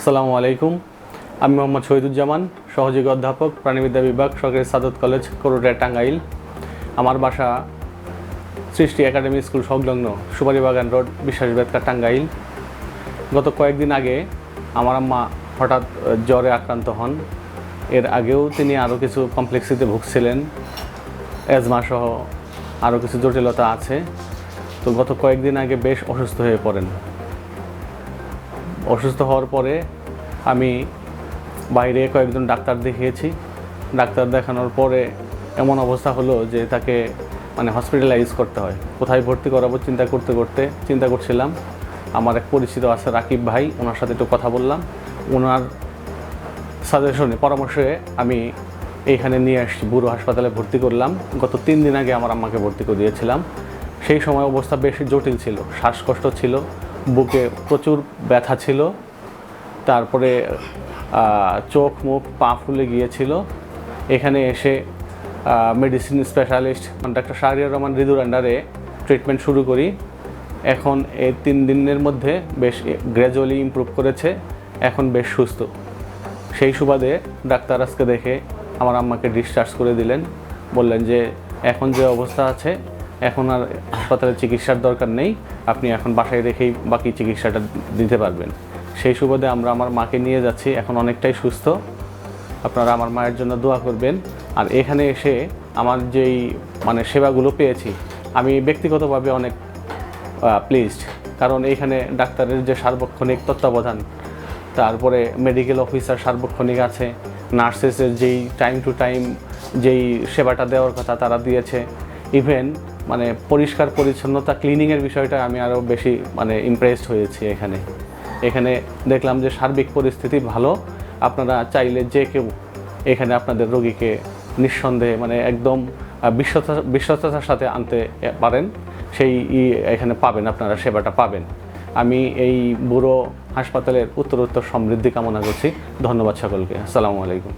আসসালামু আলাইকুম। আমি মোহাম্মদ শহীদুজ্জামান, সহযোগী অধ্যাপক, প্রাণীবিদ্যা বিভাগ, সরকারি সাদত কলেজ, করুটিয়া, টাঙ্গাইল। আমার বাসা সৃষ্টি একাডেমি স্কুল সংলগ্ন সুপারিবাগান রোড, বিশ্বাসবেদকা, টাঙ্গাইল। গত কয়েকদিন আগে আমার আম্মা হঠাৎ জ্বরে আক্রান্ত হন। এর আগেও তিনি আরও কিছু কমপ্লেক্সিতে ভুগছিলেন, অ্যাজমা সহ আরও কিছু জটিলতা আছে। তো গত কয়েকদিন আগে বেশ অসুস্থ হয়ে পড়েন। অসুস্থ হওয়ার পরে আমি বাইরে কয়েকজন ডাক্তার দেখিয়েছি। ডাক্তার দেখানোর পরে এমন অবস্থা হলো যে তাকে হসপিটালাইজ করতে হয়। কোথায় ভর্তি করাবো চিন্তা করছিলাম। আমার এক পরিচিত আছে রাকিব ভাই, ওনার সাথে একটু কথা বললাম। ওনার সাজেশনে, পরামর্শে আমি এইখানে নিয়ে আসছি, বুড়ো হাসপাতালে ভর্তি করলাম। গত 3 দিন আগে আমার আম্মাকে ভর্তি করিয়েছিলাম। সেই সময় অবস্থা বেশি জটিল ছিল, শ্বাসকষ্ট ছিল, বুকে প্রচুর ব্যথা ছিল, তারপরে চোখ মুখ পা ফুলে গিয়েছিল। এখানে এসে medicine specialist doctor Shahriar Rahman রিদুর আন্ডারে ট্রিটমেন্ট শুরু করি। এখন এই 3 দিনের মধ্যে বেশ গ্র্যাজুয়ালি ইমপ্রুভ করেছে, এখন বেশ সুস্থ। সেই সুবাদে ডাক্তার আজকে দেখে আমার আম্মাকে ডিসচার্জ করে দিলেন। বললেন যে এখন যে অবস্থা আছে, এখন আর হাসপাতালে চিকিৎসার দরকার নেই, আপনি এখন বাসায় রেখেই বাকি চিকিৎসাটা দিতে পারবেন। সেই সুবাদে আমরা আমার মাকে নিয়ে যাচ্ছি, এখন অনেকটাই সুস্থ। আপনারা আমার মায়ের জন্য দোয়া করবেন। আর এখানে এসে আমার যেই সেবাগুলো পেয়েছি, আমি ব্যক্তিগতভাবে অনেক প্লিজড। কারণ এইখানে ডাক্তারের যে সার্বক্ষণিক তত্ত্বাবধান, তারপরে মেডিকেল অফিসার সার্বক্ষণিক আছে, নার্সেসের যেই টাইম টু টাইম যেই সেবাটা দেওয়ার কথা তারা দিয়েছে। ইভেন পরিষ্কার পরিচ্ছন্নতা, ক্লিনিংয়ের বিষয়টা আমি আরও বেশি ইমপ্রেসড হয়েছি। এখানে দেখলাম যে সার্বিক পরিস্থিতি ভালো। আপনারা চাইলে যে কেউ এখানে আপনাদের রোগীকে নিঃসন্দেহে একদম বিশ্বস্ততার সাথে আনতে পারেন, সেই এখানে পাবেন, আপনারা সেবাটা পাবেন। আমি এই বুড়ো হাসপাতালের উত্তরোত্তর সমৃদ্ধি কামনা করছি। ধন্যবাদ সকলকে। আসসালামু আলাইকুম।